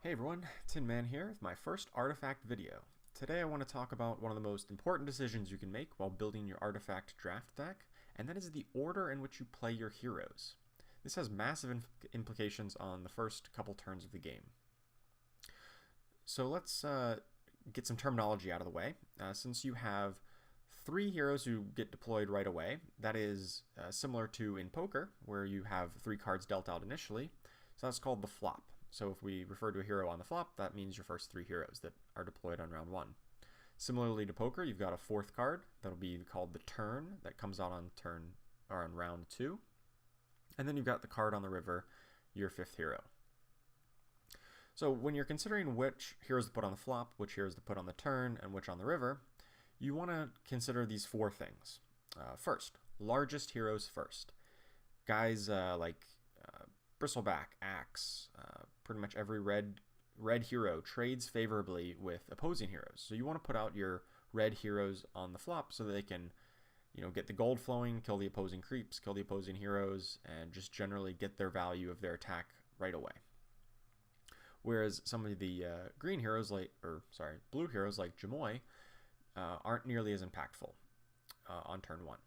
Hey everyone, Tin Man here with my first artifact video. Today I want to talk about one of the most important decisions you can make while building your artifact draft deck, and that is the order in which you play your heroes. This has massive implications on the first couple turns of the game. So let's get some terminology out of the way. Since you have 3 heroes who get deployed right away, that is similar to in poker, where you have 3 cards dealt out initially, so that's called the flop. So if we refer to a hero on the flop, that means your first 3 heroes that are deployed on round 1. Similarly to poker, you've got a 4th card that'll be called the turn that comes out on turn or on round 2. And then you've got the card on the river, your 5th hero. So when you're considering which heroes to put on the flop, which heroes to put on the turn, and which on the river, you want to consider these 4 things. First, largest heroes first. Guys like Bristleback, Axe, pretty much every red hero trades favorably with opposing heroes. So you want to put out your red heroes on the flop so that they can, get the gold flowing, kill the opposing creeps, kill the opposing heroes, and just generally get their value of their attack right away. Whereas some of the blue heroes like Jamoy aren't nearly as impactful on turn 1.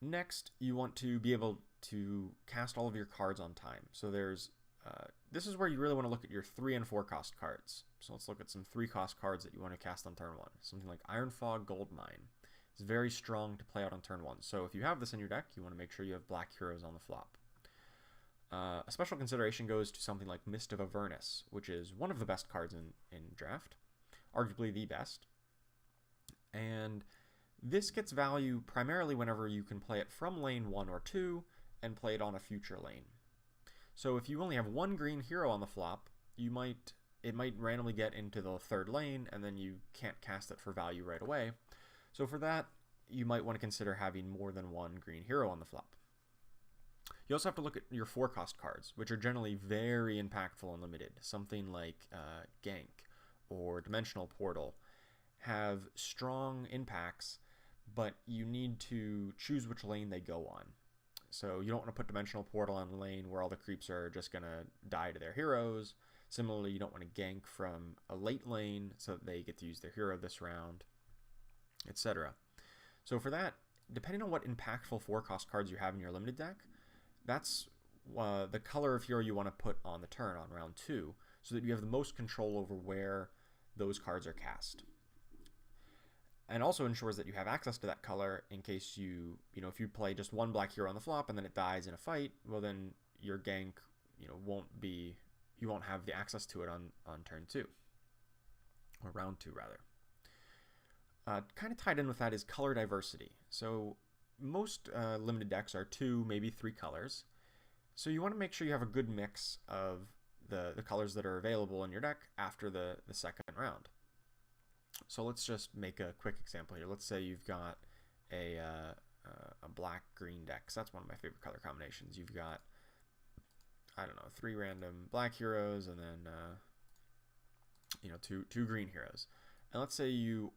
Next, you want to be able to cast all of your cards on time. So this is where you really want to look at your 3 and 4 cost cards. So let's look at some 3 cost cards that you want to cast on turn 1. Something like Ironfog Goldmine. It's very strong to play out on turn 1. So if you have this in your deck, you want to make sure you have black heroes on the flop. A special consideration goes to something like Mist of Avernus, which is one of the best cards in draft, arguably the best. And this gets value primarily whenever you can play it from lane 1 or 2 and play it on a future lane. So if you only have 1 green hero on the flop, it might randomly get into the 3rd lane and then you can't cast it for value right away. So for that, you might want to consider having more than 1 green hero on the flop. You also have to look at your 4 cost cards, which are generally very impactful and limited. Something like Gank or Dimensional Portal have strong impacts, but you need to choose which lane they go on. So you don't want to put Dimensional Portal on a lane where all the creeps are just going to die to their heroes. Similarly, you don't want to gank from a late lane so that they get to use their hero this round, etc. So for that, depending on what impactful 4 cost cards you have in your limited deck, that's the color of hero you want to put on the turn on round 2 so that you have the most control over where those cards are cast. And also ensures that you have access to that color in case if you play just 1 black hero on the flop and then it dies in a fight, well then your gank, you won't have the access to it on turn 2. Or round 2 rather. Kind of tied in with that is color diversity. So most limited decks are 2, maybe 3 colors. So you want to make sure you have a good mix of the colors that are available in your deck after the second round. So let's just make a quick example here. Let's say you've got a black-green deck, because that's one of my favorite color combinations. You've got, 3 random black heroes and then, 2 green heroes. And let's say you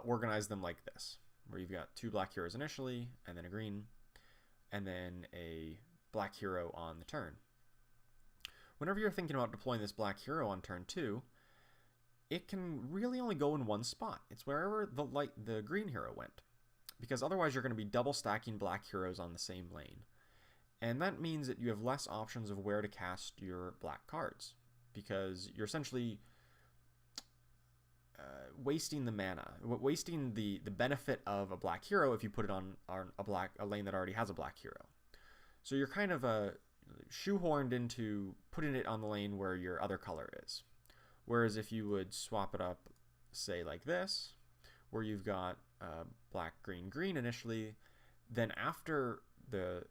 organize them like this, where you've got 2 black heroes initially, and then a green, and then a black hero on the turn. Whenever you're thinking about deploying this black hero on turn 2, it can really only go in one spot. It's wherever the green hero went, because otherwise you're going to be double stacking black heroes on the same lane. And that means that you have less options of where to cast your black cards, because you're essentially wasting the mana, wasting the benefit of a black hero if you put it on a lane that already has a black hero. So you're kind of shoehorned into putting it on the lane where your other color is. Whereas if you would swap it up, say like this, where you've got black, green, green initially, then after the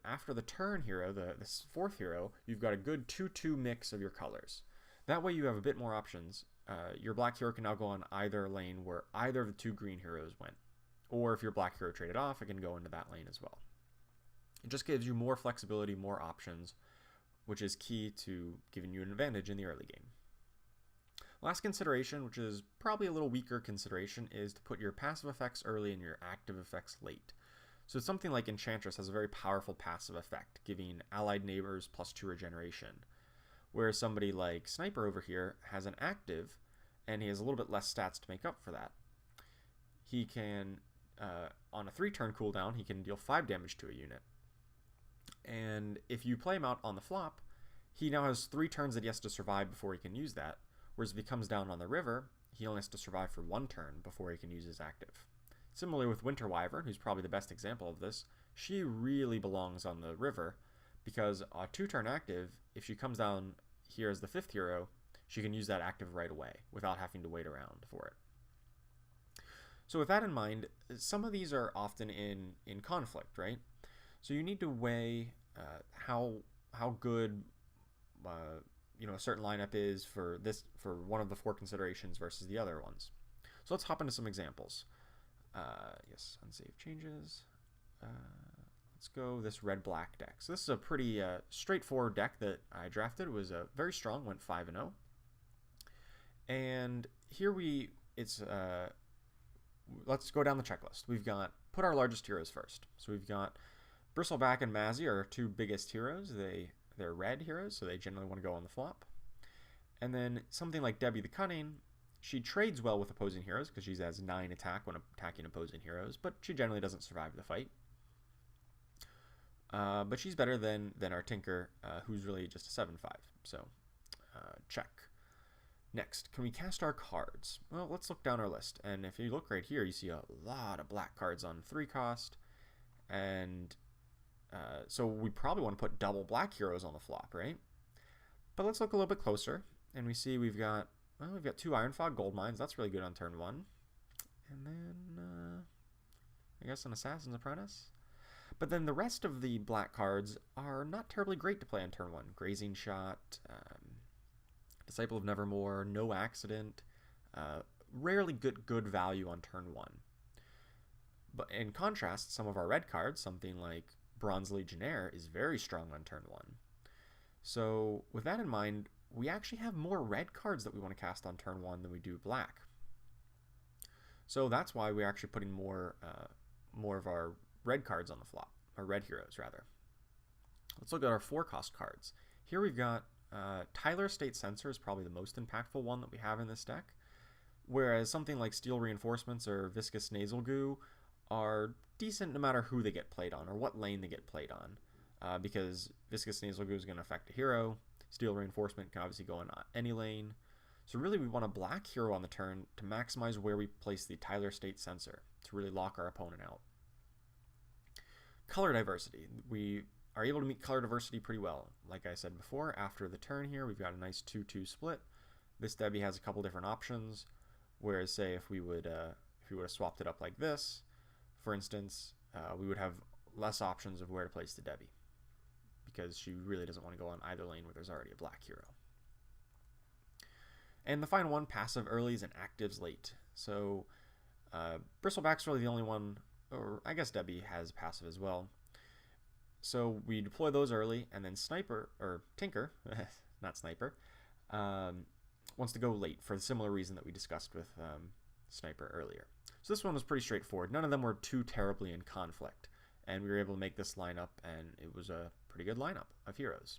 turn hero, this 4th hero, you've got a good 2-2 mix of your colors. That way you have a bit more options. Your black hero can now go on either lane where either of the 2 green heroes went. Or if your black hero traded off, it can go into that lane as well. It just gives you more flexibility, more options, which is key to giving you an advantage in the early game. Last consideration, which is probably a little weaker consideration, is to put your passive effects early and your active effects late. So something like Enchantress has a very powerful passive effect, giving allied neighbors +2 regeneration. Whereas somebody like Sniper over here has an active, and he has a little bit less stats to make up for that. He can, on a 3-turn cooldown, he can deal 5 damage to a unit. And if you play him out on the flop, he now has 3 turns that he has to survive before he can use that. Whereas if he comes down on the river, he only has to survive for 1 turn before he can use his active. Similarly with Winter Wyvern, who's probably the best example of this, she really belongs on the river because a 2-turn active, if she comes down here as the 5th hero, she can use that active right away without having to wait around for it. So with that in mind, some of these are often in conflict, right? So you need to weigh how good a certain lineup is for one of the 4 considerations versus the other ones. So let's hop into some examples. Yes, unsave changes. Let's go this red-black deck. So this is a pretty straightforward deck that I drafted. It was very strong, went 5-0. And here let's go down the checklist. We've got put our largest heroes first. So we've got Bristleback and Mazzy are our 2 biggest heroes. They're red heroes, so they generally want to go on the flop. And then something like Debbie the Cunning, she trades well with opposing heroes because she has 9 attack when attacking opposing heroes, but she generally doesn't survive the fight. But she's better than our Tinker, who's really just a 7/5. So check. Next, can we cast our cards? Well, let's look down our list. And if you look right here, you see a lot of black cards on 3 cost. And so we probably want to put double black heroes on the flop, right? But let's look a little bit closer. And we see we've got 2 Ironfog Gold Mines. That's really good on turn 1. And then, I guess an Assassin's Apprentice. But then the rest of the black cards are not terribly great to play on turn 1. Grazing Shot, Disciple of Nevermore, No Accident, rarely good value on turn 1. But in contrast, some of our red cards, something like Bronze Legionnaire, is very strong on turn 1. So with that in mind, we actually have more red cards that we want to cast on turn 1 than we do black. So that's why we're actually putting more of our red cards on the flop, or red heroes rather. Let's look at our 4-cost cards. Here we've got Tyler State Censor is probably the most impactful one that we have in this deck, whereas something like Steel Reinforcements or Viscous Nasal Goo are decent no matter who they get played on or what lane they get played on, because Viscous Nasal Goo is going to affect a hero. Steel Reinforcement can obviously go on any lane. So really we want a black hero on the turn to maximize where we place the Tyler State Censor to really lock our opponent out. Color diversity. We are able to meet color diversity pretty well. Like I said before, after the turn here, we've got a nice 2-2 split. This Debbie has a couple different options, whereas say if we would have swapped it up like this, for instance, we would have less options of where to place the Debbie, because she really doesn't want to go on either lane where there's already a black hero. And the final one, passive earlys and actives late. So Bristleback's really the only one, or I guess Debbie has passive as well. So we deploy those early, and then Sniper, or Tinker, not Sniper, wants to go late for the similar reason that we discussed with Sniper earlier. So this one was pretty straightforward. None of them were too terribly in conflict, and we were able to make this lineup, and it was a pretty good lineup of heroes.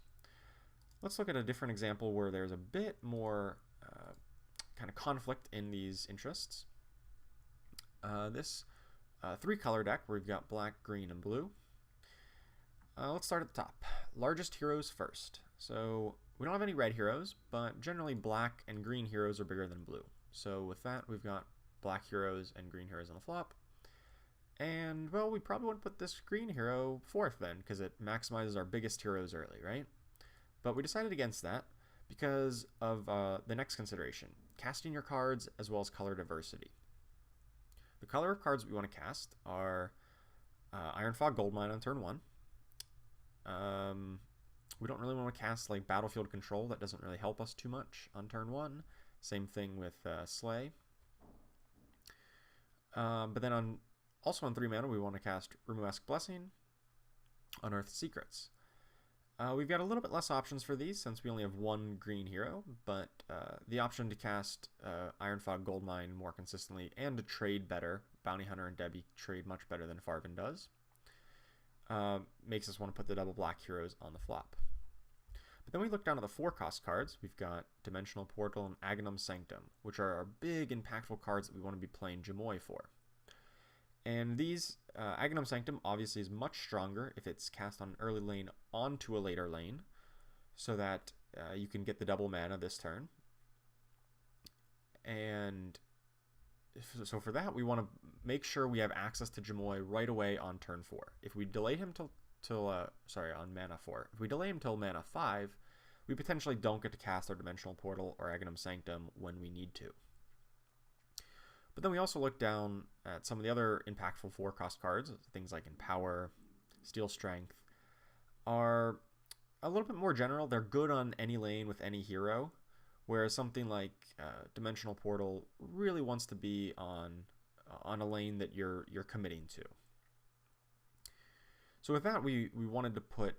Let's look at a different example where there's a bit more kind of conflict in these interests. This 3-color deck where we've got black, green, and blue. Let's start at the top. Largest heroes first. So we don't have any red heroes, but generally black and green heroes are bigger than blue. So with that, we've got black heroes and green heroes on the flop. And, well, we probably want to put this green hero 4th then, because it maximizes our biggest heroes early, right? But we decided against that because of the next consideration, casting your cards as well as color diversity. The color of cards we want to cast are Ironfog Goldmine on turn 1. We don't really want to cast like Battlefield Control. That doesn't really help us too much on turn 1. Same thing with Slay. But then also on 3 mana, we want to cast Rumuesk Blessing, Unearthed Secrets. We've got a little bit less options for these since we only have 1 green hero, but the option to cast Ironfog Goldmine more consistently and to trade better, Bounty Hunter and Debbie trade much better than Farvin does, makes us want to put the double black heroes on the flop. But then we look down at the 4-cost cards. We've got Dimensional Portal and Aghanim Sanctum, which are our big, impactful cards that we want to be playing Jamoi for. And these, Aghanim Sanctum obviously is much stronger if it's cast on an early lane onto a later lane, so that you can get the double mana this turn. And so for that, we want to make sure we have access to Jamoi right away on turn 4. If we delay him on mana 4. If we delay him till mana 5, we potentially don't get to cast our Dimensional Portal or Aghanim Sanctum when we need to. But then we also look down at some of the other impactful 4-cost cards. Things like Empower, Steel Strength are a little bit more general. They're good on any lane with any hero, whereas something like Dimensional Portal really wants to be on a lane that you're committing to. So with that, we wanted to put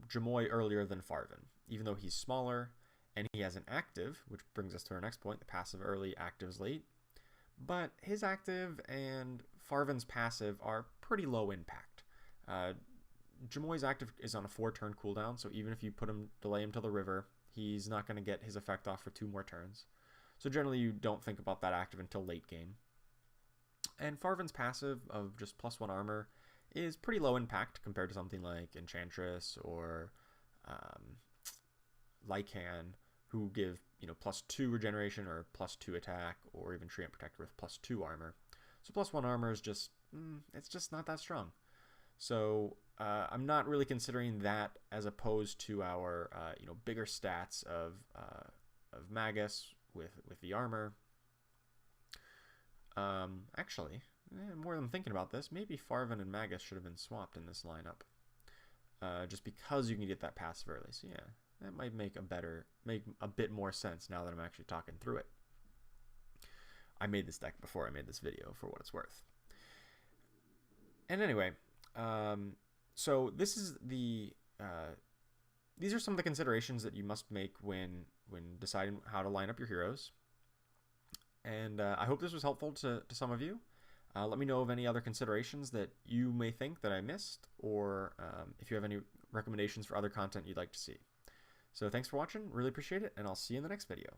Jamoi earlier than Farven, even though he's smaller and he has an active, which brings us to our next point: the passive early, actives late. But his active and Farven's passive are pretty low impact. Jamoi's active is on a 4-turn cooldown, so even if you delay him till the river, he's not going to get his effect off for 2 more turns. So generally you don't think about that active until late game. And Farven's passive of just +1 armor is pretty low impact compared to something like Enchantress or Lycan, who give +2 regeneration or +2 attack, or even Treant Protector with +2 armor. So +1 armor is just it's just not that strong. So I'm not really considering that as opposed to our bigger stats of Magus with the armor. Actually, more than thinking about this, maybe Farven and Magus should have been swapped in this lineup, just because you can get that passive early. So yeah, that might make a bit more sense now that I'm actually talking through it. I made this deck before I made this video, for what it's worth. And anyway, so this is these are some of the considerations that you must make when deciding how to line up your heroes. And I hope this was helpful to some of you. Let me know of any other considerations that you may think that I missed, or if you have any recommendations for other content you'd like to see. So thanks for watching, really appreciate it, and I'll see you in the next video.